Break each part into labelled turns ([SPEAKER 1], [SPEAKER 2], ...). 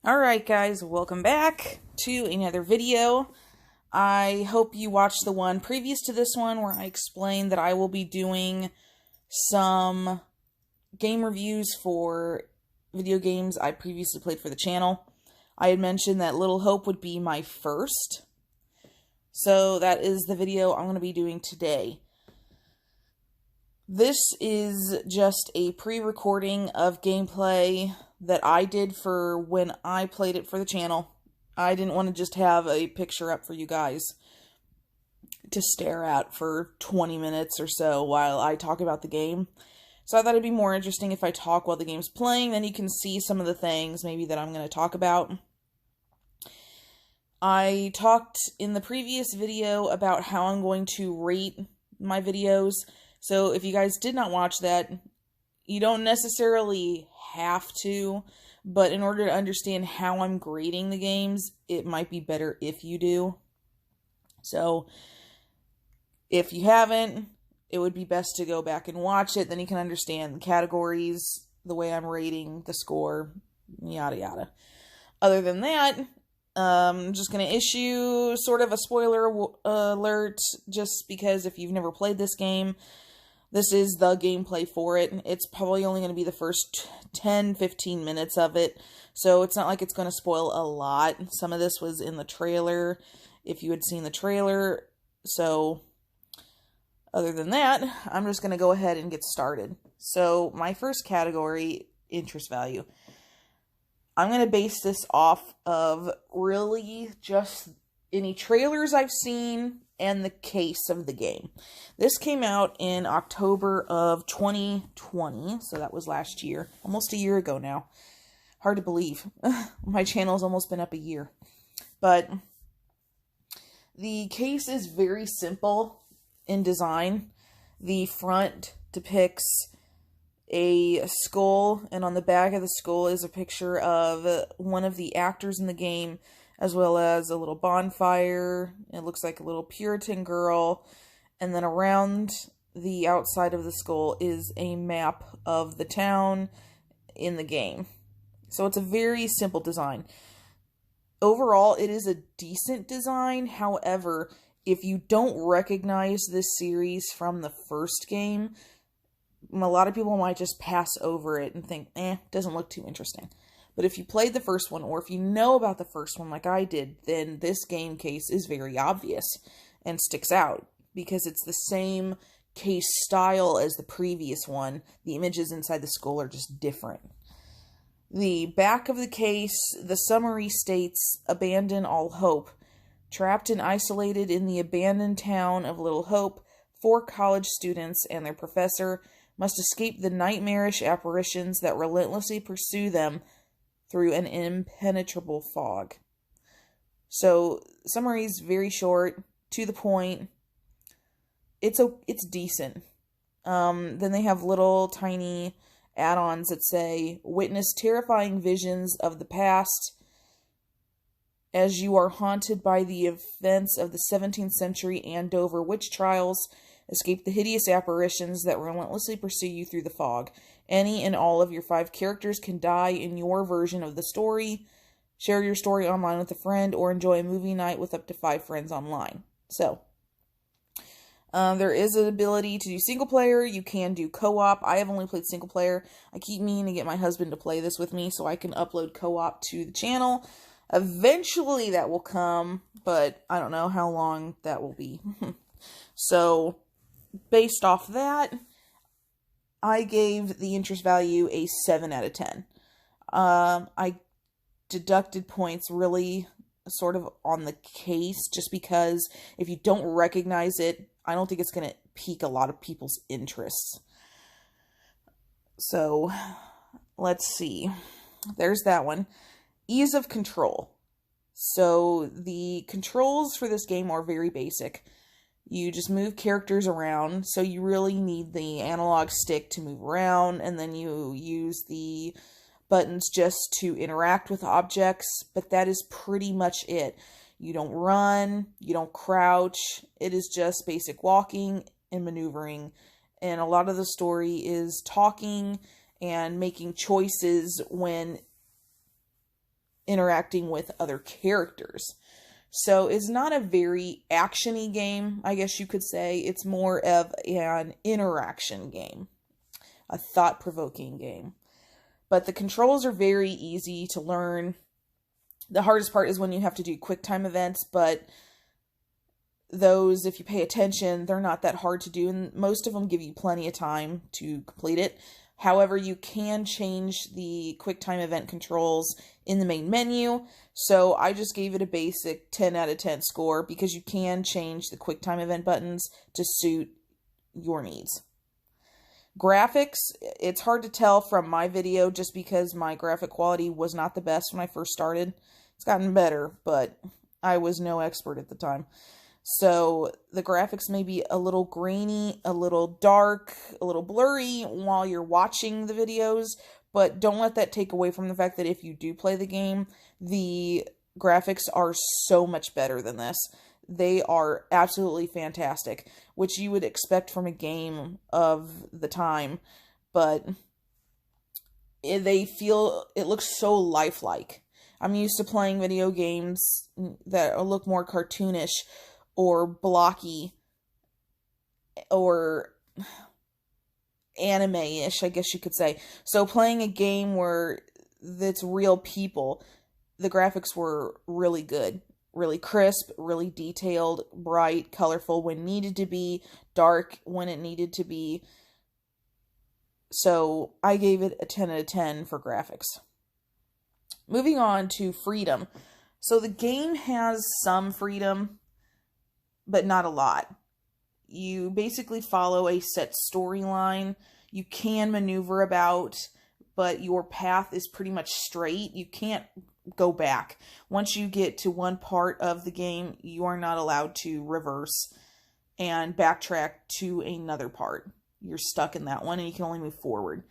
[SPEAKER 1] Alright guys, welcome back to another video. I hope you watched the one previous to this one where I explained that I will be doing some game reviews for video games I previously played for the channel. I had mentioned that Little Hope would be my first. So that is the video I'm going to be doing today. This is just a pre-recording of gameplay that I did for when I played it for the channel. I didn't want to just have a picture up for you guys to stare at for 20 minutes or so while I talk about the game. So I thought it'd be more interesting if I talk while the game's playing, then you can see some of the things maybe that I'm going to talk about. I talked in the previous video about how I'm going to rate my videos. So if you guys did not watch that, you don't necessarily have to, but in order to understand how I'm grading the games, it might be better if you do. So if you haven't, it would be best to go back and watch it. Then you can understand the categories, the way I'm rating, the score, yada yada. Other than that, I'm just going to issue sort of a spoiler alert, just because if you've never played this game, this is the gameplay for it. It's probably only going to be the first 10-15 minutes of it, so it's not like it's going to spoil a lot. Some of this was in the trailer, if you had seen the trailer. So other than that, I'm just going to go ahead and get started. So my first category, interest value. I'm going to base this off of really just any trailers I've seen and the case of the game. This came out in October of 2020, so that was last year. Almost a year ago now. Hard to believe. My channel's almost been up a year. But the case is very simple in design. The front depicts a skull, and on the back of the skull is a picture of one of the actors in the game, as well as a little bonfire. It looks like a little Puritan girl. And then around the outside of the skull is a map of the town in the game. So it's a very simple design. Overall, it is a decent design. However, if you don't recognize this series from the first game, a lot of people might just pass over it and think, doesn't look too interesting. But if you played the first one, or if you know about the first one like I did, then this game case is very obvious and sticks out, because it's the same case style as the previous one. The images inside the skull are just different. The back of the case, the summary states, "Abandon all hope. Trapped and isolated in the abandoned town of Little Hope, 4 college students and their professor must escape the nightmarish apparitions that relentlessly pursue them through an impenetrable fog." So, summary is very short, to the point. It's decent. Then they have little tiny add-ons that say, "Witness terrifying visions of the past as you are haunted by the events of the 17th century Andover witch trials. Escape the hideous apparitions that relentlessly pursue you through the fog. Any and all of your 5 characters can die in your version of the story. Share your story online with a friend, or enjoy a movie night with up to 5 friends online." So, there is an ability to do single player. You can do co-op. I have only played single player. I keep meaning to get my husband to play this with me so I can upload co-op to the channel. Eventually that will come, but I don't know how long that will be. So, based off that, I gave the interest value a 7 out of 10. I deducted points really sort of on the case, just because if you don't recognize it, I don't think it's going to pique a lot of people's interests. So, let's see. There's that one. Ease of control. So, the controls for this game are very basic. You just move characters around, so you really need the analog stick to move around, and then you use the buttons just to interact with objects, but that is pretty much it. You don't run, you don't crouch, it is just basic walking and maneuvering, and a lot of the story is talking and making choices when interacting with other characters. So it's not a very action-y game, I guess you could say. It's more of an interaction game, a thought-provoking game. But the controls are very easy to learn. The hardest part is when you have to do quick time events, but those, if you pay attention, they're not that hard to do, and most of them give you plenty of time to complete it. However, you can change the quick time event controls in the main menu, so I just gave it a basic 10 out of 10 score because you can change the quick time event buttons to suit your needs. Graphics, it's hard to tell from my video just because my graphic quality was not the best when I first started. It's gotten better, but I was no expert at the time. So the graphics may be a little grainy, a little dark, a little blurry while you're watching the videos, but don't let that take away from the fact that if you do play the game, the graphics are so much better than this. They are absolutely fantastic, which you would expect from a game of the time, but it looks so lifelike. I'm used to playing video games that look more cartoonish or blocky or anime-ish, I guess you could say. So playing a game where that's real people, the graphics were really good. Really crisp, really detailed, bright, colorful when needed to be, dark when it needed to be. So I gave it a 10 out of 10 for graphics. Moving on to freedom. So the game has some freedom, but not a lot. You basically follow a set storyline. You can maneuver about, but your path is pretty much straight. You can't go back. Once you get to one part of the game, you are not allowed to reverse and backtrack to another part. You're stuck in that one and you can only move forward.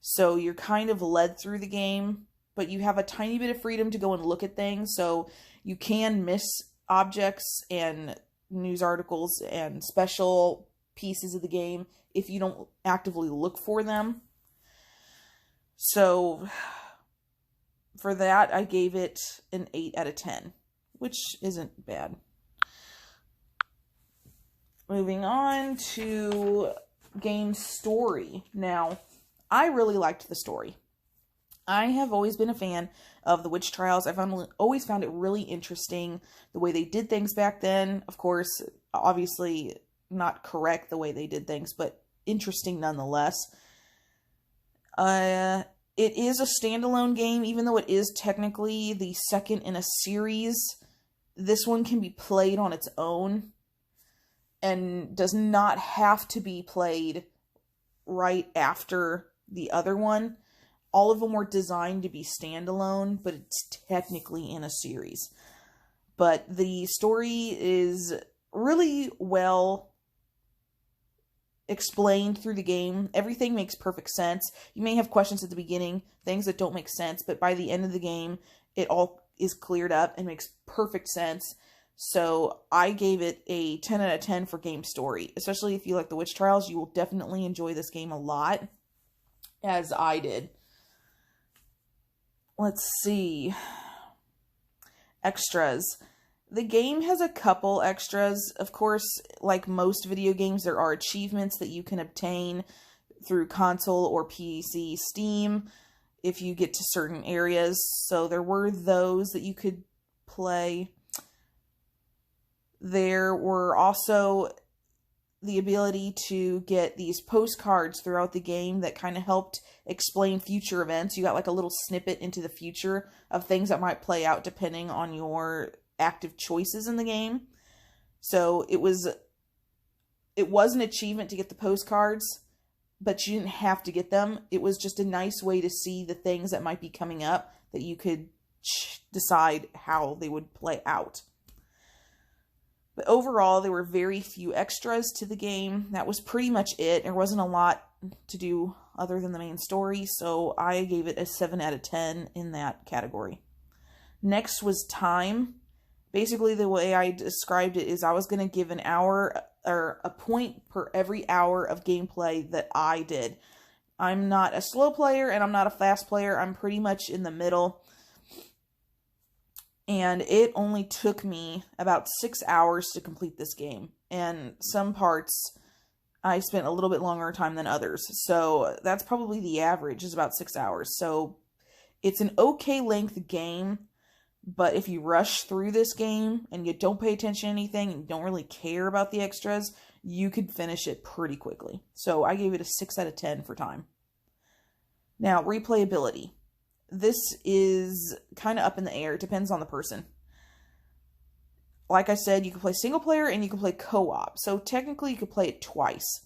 [SPEAKER 1] So you're kind of led through the game, but you have a tiny bit of freedom to go and look at things. So you can miss objects and news articles and special pieces of the game if you don't actively look for them. So for that, I gave it an 8 out of 10, which isn't bad. Moving on to game story. Now, I really liked the story. I have always been a fan of the witch trials. I've always found it really interesting the way they did things back then. Of course, obviously not correct the way they did things, but interesting nonetheless. It is a standalone game, even though it is technically the second in a series. This one can be played on its own and does not have to be played right after the other one. All of them were designed to be standalone, but it's technically in a series. But the story is really well explained through the game. Everything makes perfect sense. You may have questions at the beginning, things that don't make sense, but by the end of the game, it all is cleared up and makes perfect sense. So I gave it a 10 out of 10 for game story. Especially if you like the witch trials, you will definitely enjoy this game a lot, as I did. Let's see. Extras. The game has a couple extras. Of course, like most video games, there are achievements that you can obtain through console or PC Steam if you get to certain areas. So there were those that you could play. There were also the ability to get these postcards throughout the game that kind of helped explain future events. You got like a little snippet into the future of things that might play out depending on your active choices in the game. So it was an achievement to get the postcards, but you didn't have to get them. It was just a nice way to see the things that might be coming up that you could decide how they would play out. But overall, there were very few extras to the game. That was pretty much it. There wasn't a lot to do other than the main story, so I gave it a 7 out of 10 in that category. Next was time. Basically, the way I described it is I was going to give an hour or a point per every hour of gameplay that I did. I'm not a slow player and I'm not a fast player. I'm pretty much in the middle. And it only took me about 6 hours to complete this game. And some parts I spent a little bit longer time than others. So that's probably the average, is about 6 hours. So it's an okay length game, but if you rush through this game and you don't pay attention to anything and you don't really care about the extras, you could finish it pretty quickly. So I gave it a 6 out of 10 for time. Now, replayability. This is kind of up in the air. It depends on the person. Like I said, you can play single player and you can play co-op. So technically you could play it twice.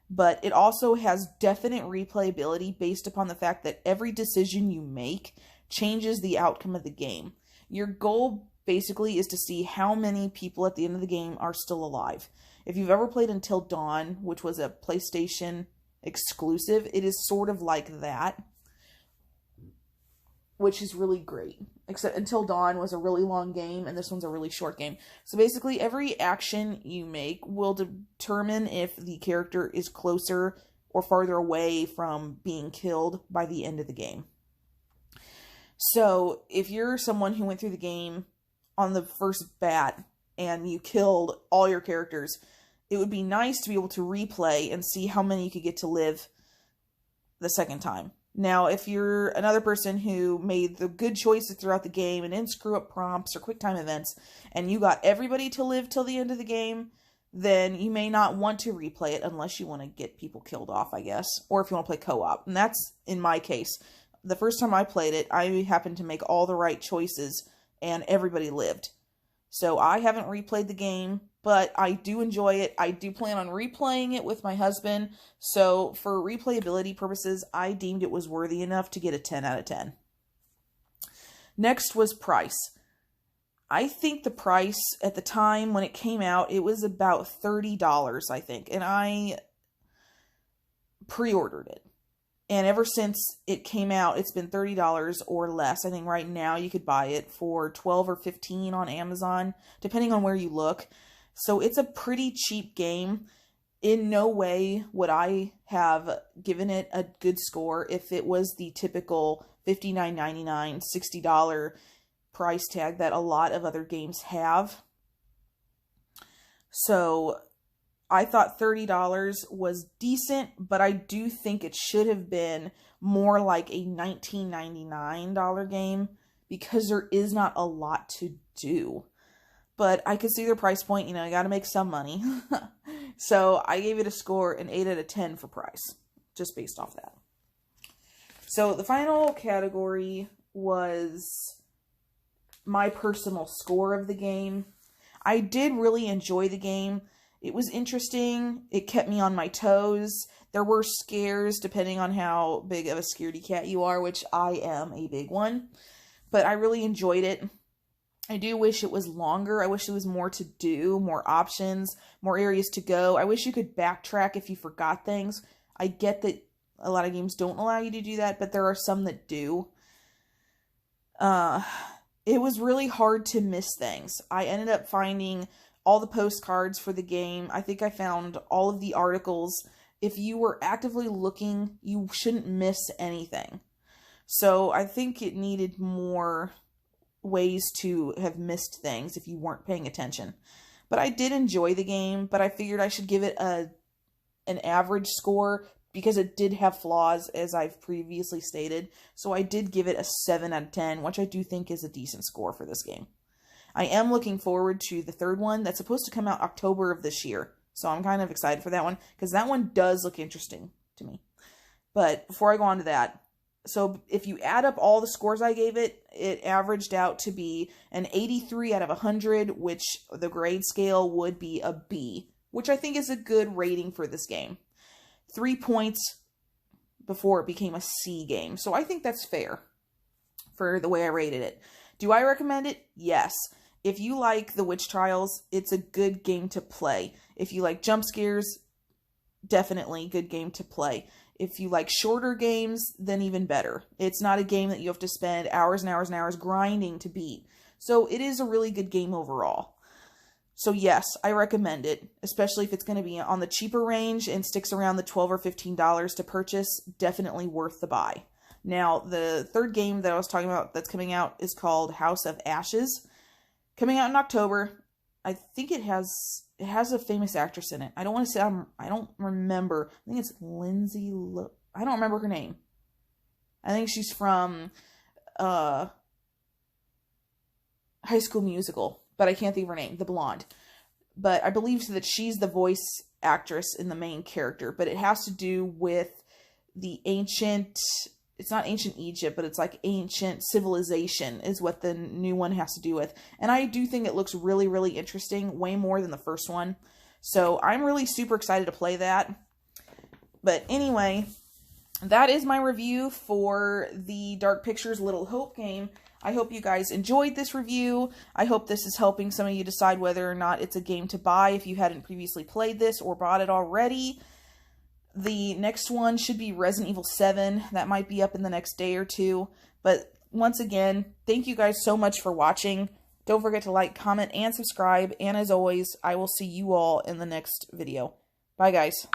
[SPEAKER 1] But it also has definite replayability based upon the fact that every decision you make changes the outcome of the game. Your goal basically is to see how many people at the end of the game are still alive. If you've ever played Until Dawn, which was a PlayStation exclusive, it is sort of like that, which is really great. Except Until Dawn was a really long game, and this one's a really short game. So basically, every action you make will determine if the character is closer or farther away from being killed by the end of the game. So, if you're someone who went through the game on the first bat, and you killed all your characters, it would be nice to be able to replay and see how many you could get to live the second time. Now, if you're another person who made the good choices throughout the game and didn't screw up prompts or quick time events, and you got everybody to live till the end of the game, then you may not want to replay it unless you want to get people killed off, I guess. Or if you want to play co-op. And that's in my case. The first time I played it, I happened to make all the right choices and everybody lived. So I haven't replayed the game, but I do enjoy it. I do plan on replaying it with my husband. So for replayability purposes, I deemed it was worthy enough to get a 10 out of 10. Next was price. I think the price at the time when it came out, it was about $30, I think. And I pre-ordered it. And ever since it came out, it's been $30 or less. I think right now you could buy it for $12 or $15 on Amazon, depending on where you look. So it's a pretty cheap game. In no way would I have given it a good score if it was the typical $59.99, $60 price tag that a lot of other games have. So I thought $30 was decent, but I do think it should have been more like a $19.99 game because there is not a lot to do. But I could see their price point, you know, I gotta make some money. So I gave it a score, an 8 out of 10 for price, just based off that. So the final category was my personal score of the game. I did really enjoy the game. It was interesting. It kept me on my toes. There were scares, depending on how big of a scaredy cat you are, which I am a big one. But I really enjoyed it. I do wish it was longer. I wish there was more to do, more options, more areas to go. I wish you could backtrack if you forgot things. I get that a lot of games don't allow you to do that, but there are some that do. It was really hard to miss things. I ended up finding all the postcards for the game. I think I found all of the articles. If you were actively looking, you shouldn't miss anything. So I think it needed more ways to have missed things if you weren't paying attention. But I did enjoy the game, but I figured I should give it an average score because it did have flaws, as I've previously stated. So I did give it a 7 out of 10, which I do think is a decent score for this game. I am looking forward to the third one that's supposed to come out October of this year. So I'm kind of excited for that one because that one does look interesting to me. But before I go on to that, so if you add up all the scores I gave it, it averaged out to be an 83 out of 100, which the grade scale would be a B, which I think is a good rating for this game. 3 points before it became a C game. So I think that's fair for the way I rated it. Do I recommend it? Yes. If you like The Witch Trials, it's a good game to play. If you like jump scares, definitely good game to play. If you like shorter games, then even better. It's not a game that you have to spend hours and hours and hours grinding to beat. So it is a really good game overall. So yes, I recommend it, especially if it's going to be on the cheaper range and sticks around the $12 or $15 to purchase. Definitely worth the buy. Now, the third game that I was talking about that's coming out is called House of Ashes. Coming out in October. I think it has a famous actress in it. I don't want to say I don't remember. I think it's Lindsay I don't remember her name. I think she's from High School Musical, but I can't think of her name, the blonde. But I believe that she's the voice actress in the main character, but it has to do with the ancient, it's not ancient Egypt, but it's like ancient civilization is what the new one has to do with. And I do think it looks really, really interesting, way more than the first one. So I'm really super excited to play that. But anyway, that is my review for the Dark Pictures Little Hope game. I hope you guys enjoyed this review. I hope this is helping some of you decide whether or not it's a game to buy if you hadn't previously played this or bought it already. The next one should be Resident Evil 7. That might be up in the next day or two. But once again, thank you guys so much for watching. Don't forget to like, comment, and subscribe. And as always, I will see you all in the next video. Bye, guys.